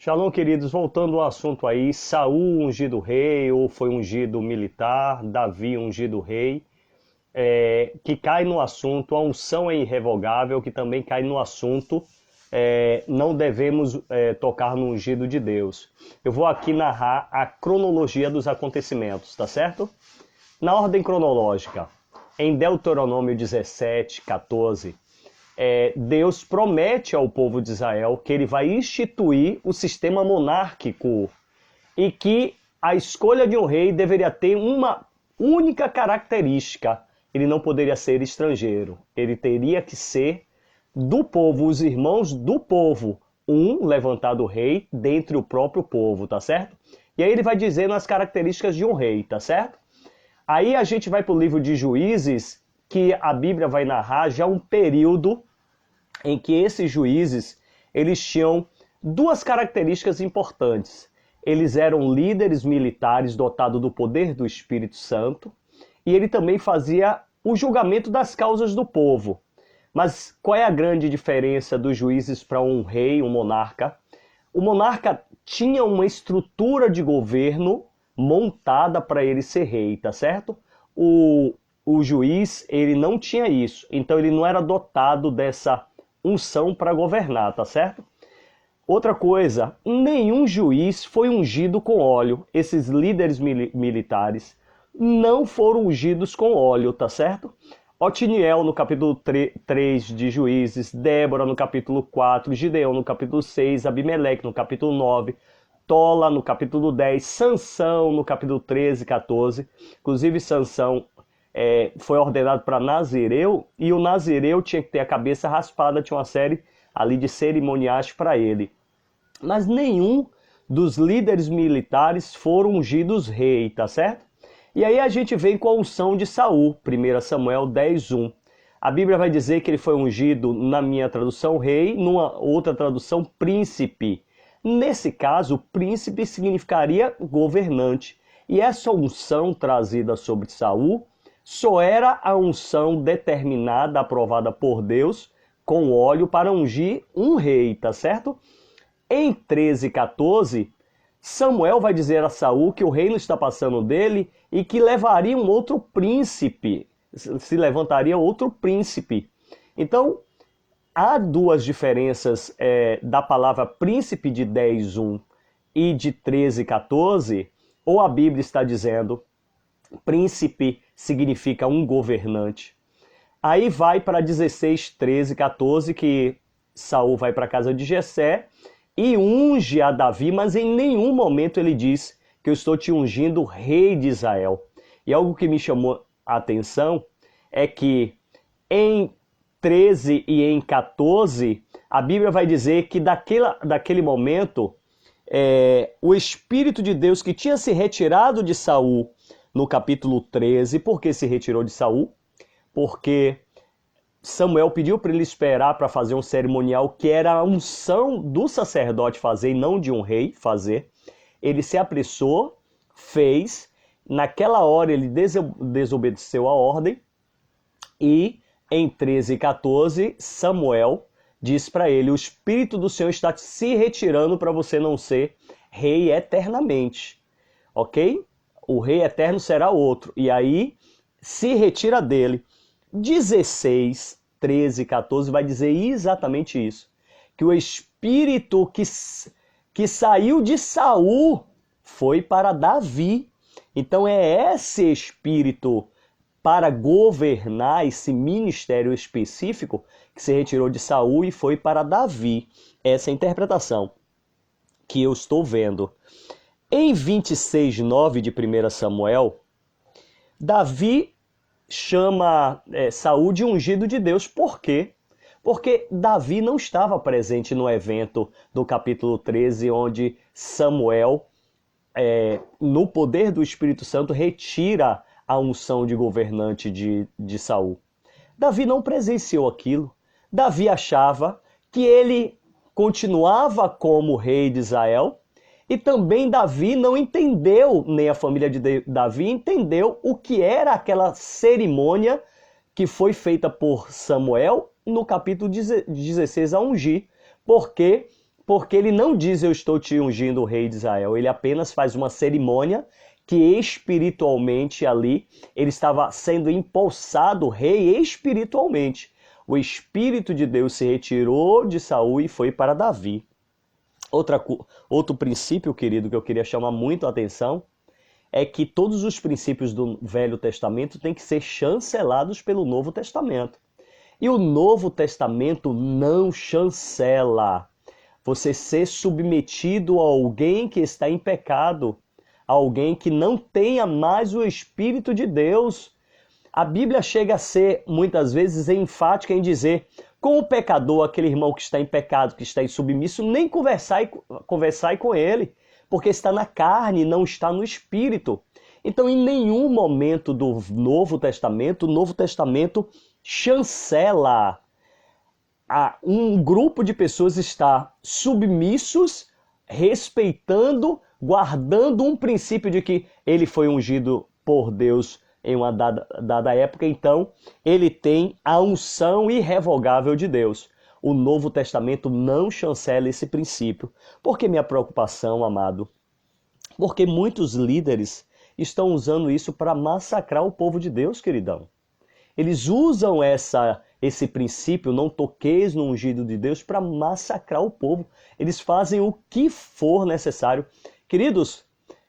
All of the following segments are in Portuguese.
Shalom, queridos. Voltando ao assunto aí, Saul ungido rei ou foi ungido militar, Davi ungido rei, que cai no assunto, a unção é irrevogável, que também cai no assunto, não devemos tocar no ungido de Deus. Eu vou aqui narrar a cronologia dos acontecimentos, tá certo? Na ordem cronológica, em Deuteronômio 17, 14, Deus promete ao povo de Israel que ele vai instituir o sistema monárquico e que a escolha de um rei deveria ter uma única característica: ele não poderia ser estrangeiro, ele teria que ser do povo, os irmãos do povo, um levantado rei dentre o próprio povo, tá certo? E aí ele vai dizendo as características de um rei, tá certo? Aí a gente vai para o livro de Juízes, que a Bíblia vai narrar já um período em que esses juízes, eles tinham duas características importantes. Eles eram líderes militares dotados do poder do Espírito Santo, e ele também fazia o julgamento das causas do povo. Mas qual é a grande diferença dos juízes para um rei, um monarca? O monarca tinha uma estrutura de governo montada para ele ser rei, tá certo? O juiz, ele não tinha isso, então ele não era dotado dessa unção para governar, tá certo? Outra coisa, nenhum juiz foi ungido com óleo. Esses líderes militares não foram ungidos com óleo, tá certo? Otiniel no capítulo 3 de Juízes, Débora no capítulo 4, Gideão no capítulo 6, Abimeleque no capítulo 9, Tola no capítulo 10, Sansão no capítulo 13 e 14. Inclusive Sansão foi ordenado para Nazireu, e o Nazireu tinha que ter a cabeça raspada, tinha uma série ali de cerimoniais para ele. Mas nenhum dos líderes militares foram ungidos rei, tá certo? E aí a gente vem com a unção de Saul, 1 Samuel 10:1. A Bíblia vai dizer que ele foi ungido, na minha tradução, rei, numa outra tradução, príncipe. Nesse caso, príncipe significaria governante. E essa unção trazida sobre Saul só era a unção determinada, aprovada por Deus, com óleo para ungir um rei, tá certo? Em 13:14, Samuel vai dizer a Saul que o reino está passando dele e que levaria um outro príncipe, se levantaria outro príncipe. Então, há duas diferenças da palavra príncipe de 10:1 e de 13:14, ou a Bíblia está dizendo príncipe significa um governante. Aí vai para 16, 13, 14, que Saul vai para a casa de Jessé e unge a Davi, mas em nenhum momento ele diz que eu estou te ungindo rei de Israel. E algo que me chamou a atenção é que em 13 e em 14, a Bíblia vai dizer que daquele momento, o Espírito de Deus que tinha se retirado de Saul no capítulo 13, por que se retirou de Saul? Porque Samuel pediu para ele esperar para fazer um cerimonial que era a unção do sacerdote fazer e não de um rei fazer. Ele se apressou, fez, naquela hora ele desobedeceu a ordem e em 13 e 14 Samuel diz para ele: o Espírito do Senhor está se retirando para você não ser rei eternamente, ok? O rei eterno será outro. E aí se retira dele. 16, 13, 14 vai dizer exatamente isso. Que o espírito que saiu de Saul foi para Davi. Então é esse espírito para governar esse ministério específico que se retirou de Saul e foi para Davi. Essa é a interpretação que eu estou vendo. Em 26:9 de 1 Samuel, Davi chama Saul de ungido de Deus. Por quê? Porque Davi não estava presente no evento do capítulo 13, onde Samuel, no poder do Espírito Santo, retira a unção de governante de Saul. Davi não presenciou aquilo. Davi achava que ele continuava como rei de Israel. E também Davi não entendeu, nem a família de Davi entendeu o que era aquela cerimônia que foi feita por Samuel no capítulo 16 a ungir. Por quê? porque ele não diz eu estou te ungindo o rei de Israel, ele apenas faz uma cerimônia que espiritualmente ali ele estava sendo empossado rei espiritualmente. O Espírito de Deus se retirou de Saul e foi para Davi. Outro princípio, querido, que eu queria chamar muito a atenção, é que todos os princípios do Velho Testamento têm que ser chancelados pelo Novo Testamento. E o Novo Testamento não chancela você ser submetido a alguém que está em pecado, a alguém que não tenha mais o Espírito de Deus. A Bíblia chega a ser, muitas vezes, enfática em dizer, com o pecador, aquele irmão que está em pecado, que está em submisso, nem conversar com ele, porque está na carne, não está no Espírito. Então, em nenhum momento do Novo Testamento, o Novo Testamento chancela um grupo de pessoas estar submissos, respeitando, guardando um princípio de que ele foi ungido por Deus em uma dada época, então ele tem a unção irrevogável de Deus. O Novo Testamento não chancela esse princípio. Por que minha preocupação, amado? Porque muitos líderes estão usando isso para massacrar o povo de Deus, queridão. Eles usam esse princípio, não toqueis no ungido de Deus, para massacrar o povo. Eles fazem o que for necessário. Queridos,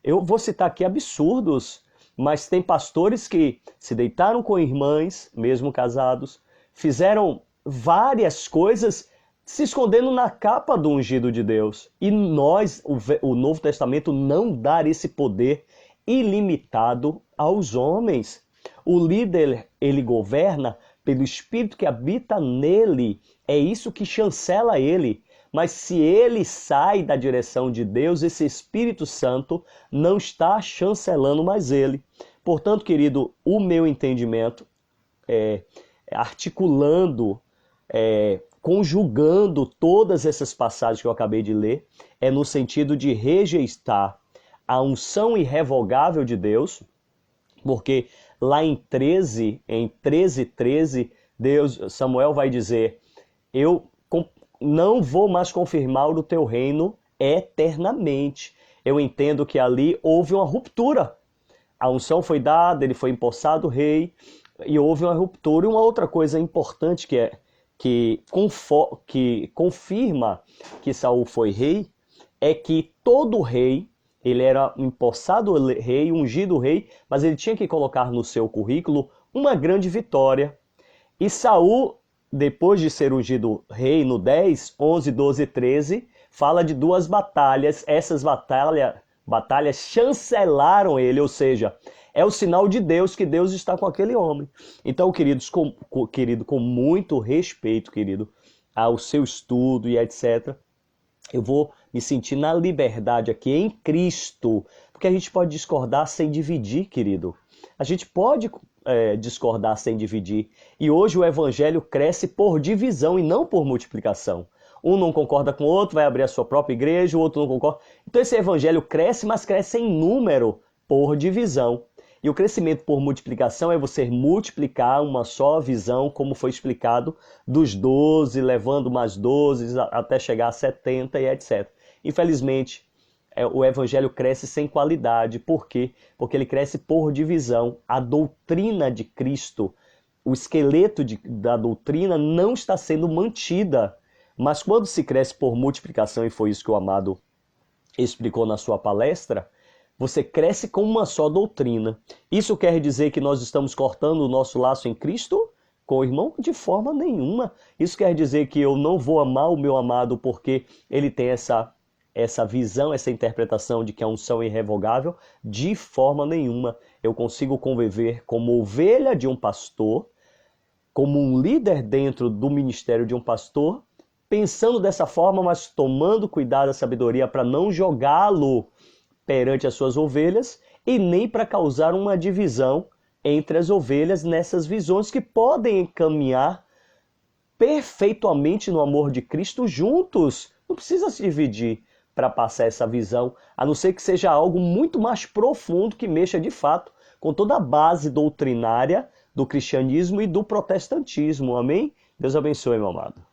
eu vou citar aqui absurdos, mas tem pastores que se deitaram com irmãs, mesmo casados, fizeram várias coisas se escondendo na capa do ungido de Deus. E nós, o Novo Testamento, não dá esse poder ilimitado aos homens. O líder, ele governa pelo Espírito que habita nele. É isso que chancela ele. Mas se ele sai da direção de Deus, esse Espírito Santo não está chancelando mais ele. Portanto, querido, o meu entendimento, articulando, conjugando todas essas passagens que eu acabei de ler, é no sentido de rejeitar a unção irrevogável de Deus, porque lá em 13:13, Samuel vai dizer, eu não vou mais confirmar o teu reino eternamente. Eu entendo que ali houve uma ruptura. A unção foi dada, ele foi empossado rei, e houve uma ruptura. E uma outra coisa importante que confirma que Saul foi rei, é que todo rei, ele era um empossado rei, ungido rei, mas ele tinha que colocar no seu currículo uma grande vitória. E Saul, depois de ser ungido rei, no 10, 11, 12 e 13, fala de duas batalhas. Essas batalhas chancelaram ele, ou seja, é o sinal de Deus que Deus está com aquele homem. Então, queridos, com muito respeito, querido, ao seu estudo e etc., eu vou me sentir na liberdade aqui em Cristo, porque a gente pode discordar sem dividir, querido. A gente pode discordar sem dividir. E hoje o evangelho cresce por divisão e não por multiplicação. Um não concorda com o outro, vai abrir a sua própria igreja, o outro não concorda. Então esse evangelho cresce, mas cresce em número por divisão. E o crescimento por multiplicação é você multiplicar uma só visão, como foi explicado, dos 12, levando mais 12, até chegar a 70 e etc. Infelizmente, o evangelho cresce sem qualidade. Por quê? Porque ele cresce por divisão. A doutrina de Cristo, o esqueleto da doutrina não está sendo mantida. Mas quando se cresce por multiplicação, e foi isso que o amado explicou na sua palestra, você cresce com uma só doutrina. Isso quer dizer que nós estamos cortando o nosso laço em Cristo com o irmão? De forma nenhuma. Isso quer dizer que eu não vou amar o meu amado porque ele tem essa visão, essa interpretação de que a unção é irrevogável? De forma nenhuma. Eu consigo conviver como ovelha de um pastor, como um líder dentro do ministério de um pastor, pensando dessa forma, mas tomando cuidado, a sabedoria para não jogá-lo perante as suas ovelhas e nem para causar uma divisão entre as ovelhas nessas visões que podem caminhar perfeitamente no amor de Cristo juntos. Não precisa se dividir para passar essa visão, a não ser que seja algo muito mais profundo que mexa de fato com toda a base doutrinária do cristianismo e do protestantismo. Amém? Deus abençoe, meu amado.